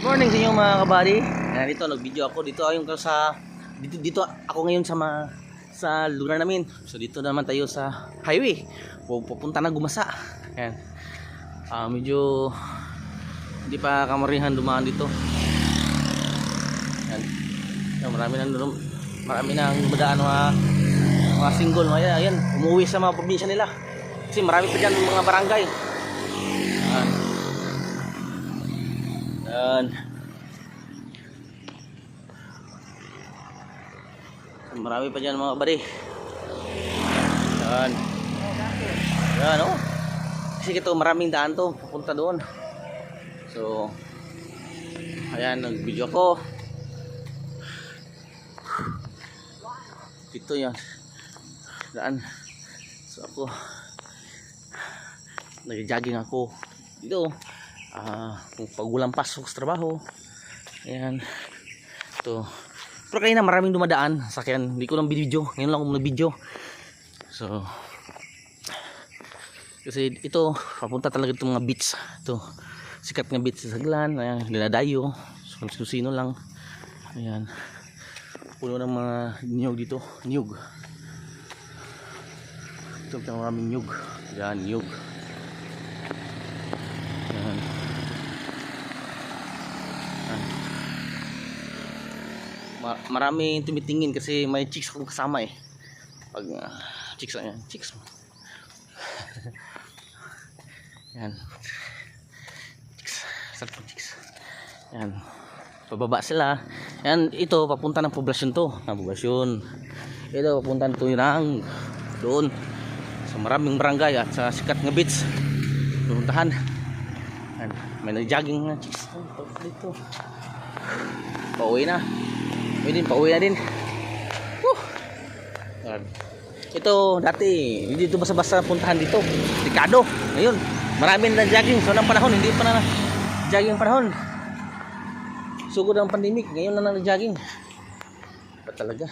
Morning sa inyo mga kabady. Ayan, dito nag-video ako. Dito ayun sa dito ako ngayon sa lugar namin. So dito naman tayo sa highway. Pupunta na Gumasa. Ayan. Medyo hindi pa kamarihan dumaan dito. Ayan. So, marami nang dumadaan mga single ayan, umuwi sa mga probinsya nila. Kasi marami pa diyan mga barangay. Ayan. Ayan. Marami pa dyan mga bari. Ayan. Ayan o. Kasi ito maraming daan to papunta doon. So ayan, nag-video ko. Ito yan daan. So ako nag-jogging ako dito. Kung pag walang pasok sa trabaho. Ayan. Ito. Pero kanina maraming dumadaan. Sakyan. Hindi ko lang video. Ngayon lang ako nag-video. So. Kasi ito. Papunta talaga itong mga beach. Ito. Sikat nga beach sa Saglan. Ayan. Dinadayo. So, sino lang. Ayan. Puno ng mga niyog dito. Niyog. Ito maraming niyog. Ayan. Niyog. Ayan. Maraming tumitingin kasi may chicks akong kasama eh. Pag chicks ayan, chicks. Yan. Chicks, sarap chicks. Yan. Pababa sila. Yan, ito papunta ng poblasyon to, ng poblasyon. Ito papunta ng Tuirang doon. Sa maraming barangay at sa sikat nga beach. Pupuntahan. Yan, may nag-jogging na chicks dito. Pauwi na. Pauwi na din. Ito dati hindi dito basta-basta puntahan dito. Delikado. Ngayon, marami na jogging. So nang panahon hindi pa na jogging panahon. Sugod ang pandemic, ngayon na jogging. Pa talaga.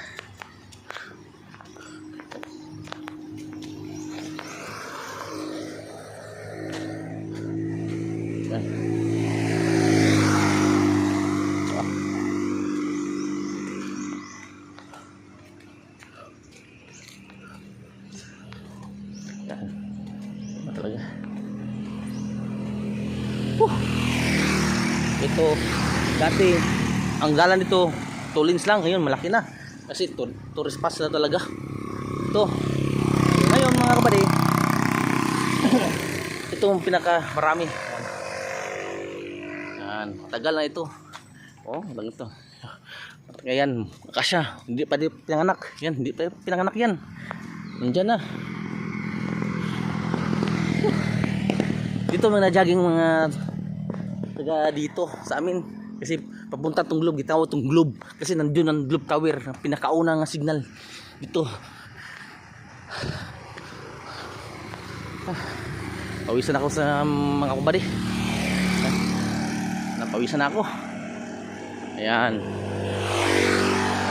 Talaga. Ito dati ang galan dito 2 lanes lang, ngayon malaki na kasi tourist pass na talaga ito. Ngayon mga kabady ito ang pinaka marami. Yan, tagal na ito. Lang ito. Ngayon kasya, hindi pa pinanganak yan, hindi pa pinanganak yan, nandiyan na. Dito mga jogging mga taga dito sa amin kasi papunta tong globe, gitawag tong globe kasi nandiyon ang globe tower, pinakauna nga signal dito. Pawisan ako sa mga kabady. Napawisan ako. Ayan.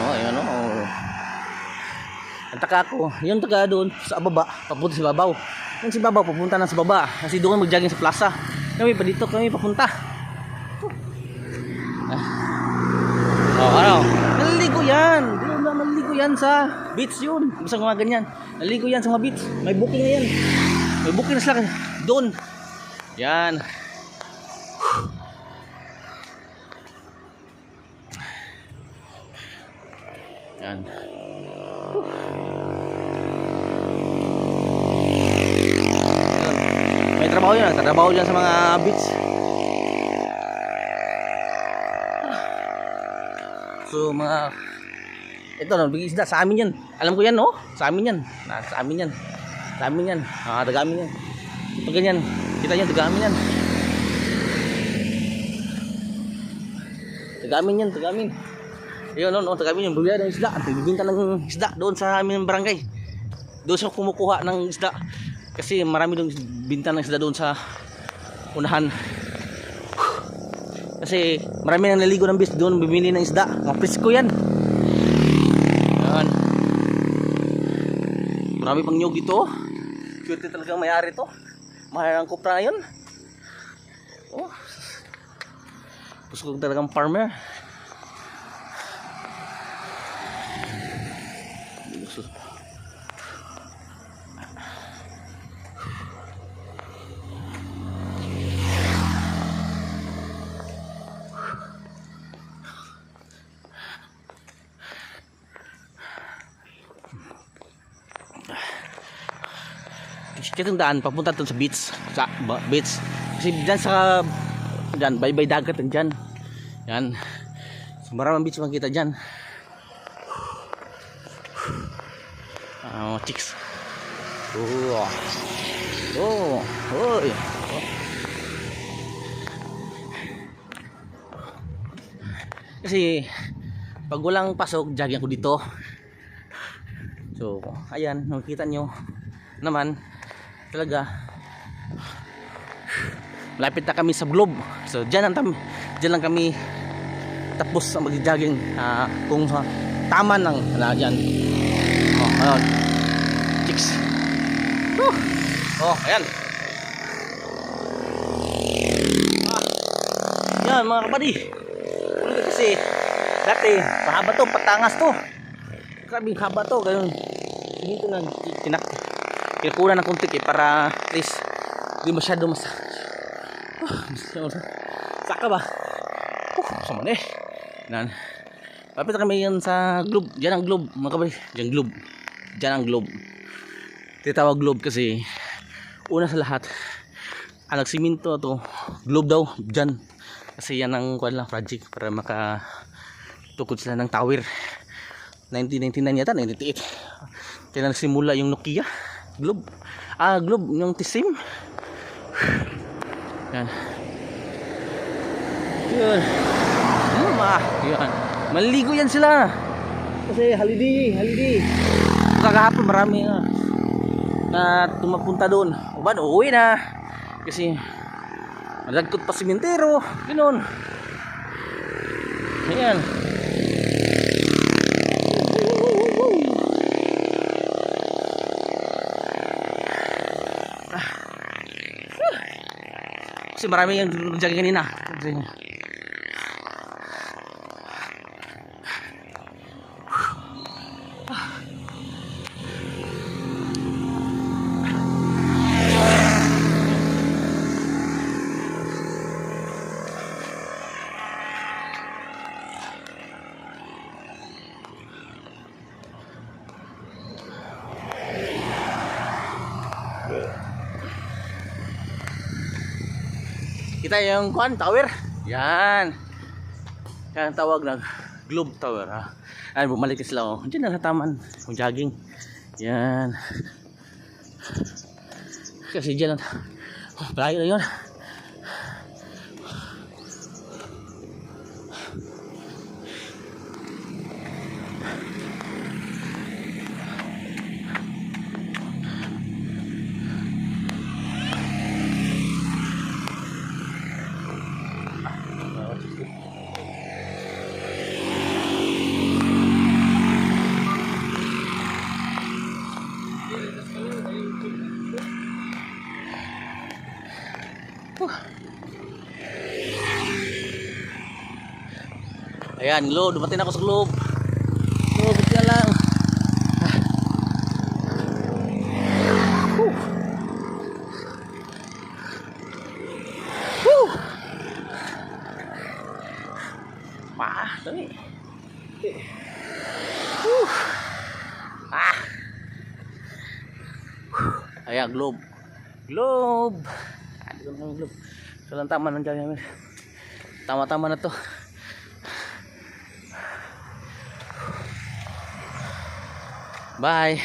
Ayan ang taka ko, yung taga doon sa baba, papunta sa babaw. Yung si Babaw papunta na sa baba kasi doon mag-jogging sa plaza. Kami pa dito, kami papunta. Ano? Naliligo yan. Doon na naliligo yan sa beach yun. Basta mga ganyan. Naliligo yan sa mga beach. May booking na yan. May booking na sila doon. Yan. Yan. Trabaho dyan sa mga beach. So mga ito nagbigay isda sa amin yan. Alam ko yan no? Sa amin yan. Sa amin yan. Sa amin yan. Taga amin yan. Pag ganyan, kita nyo taga amin yan. Taga amin yan, taga amin. Ayun no, taga amin yung bibigyan ng isda. Bibinta ng isda doon sa aming barangay. Doon sa kumukuha ng isda. Kasi marami doon binta ng isda doon sa unahan. Kasi marami nang naligo ng beach doon bumili ng isda. Mga presko yan. Yan. Marami pang nyog ito. Swerte talagang may-ari to. Mahal ang kupra na yun. Gusto ko talagang farmer. Kitang daan papunta doon sa beach, beach. Kasi diyan sa diyan bye-bye dagat diyan. Yan. So, maraming beach makita diyan. Chicks. Oy. Kasi pag walang pasok, jogging ako dito. So, ayan, nakikita nyo naman talaga malapit na kami sa Globe. So dyan lang kami tapos mag-jogging kung tama lang dyan. Ayun chicks. Ayan yan mga kabady. Kasi dati mahaba to, patangas to, grabing haba to, ganun. Dito na kinakuna ng kunti para at least di masyado saka ba sama na nan. Lapit na kami yan sa Globe. Diyan ang Globe mga kabay, diyan ang Globe. Tinatawag Globe kasi una sa lahat ang nagsiminto to Globe daw diyan, kasi yan ang kuwan lang project para makatukod sila ng tower. 1999 yata, 1998 kaya nagsimula yung Nokia Globe. Globe yung T-Sim. Yan. Yun. Yan. Maliligo yan sila. Kasi holiday. Kagahapon marami na tumapunta doon. Uban, uuwi na. Kasi nagkot pa simentero. Ganoon. Ayan. Kasi marami yung jogging kanina. Kita yung kuan tower. Yan. Yan ang tawag ng Globe Tower ha. Ay bumalik sila oh. Diyan na taman yung jogging. Yan. Kasi diyan lang. Malayo na yun. Ayan, Globe, dumating ako sa Globe. Globe, buti lang. Dami. Ayan, Globe. Globe. Globe. So lang tama ng dyan. Tama-tama na to. Bye.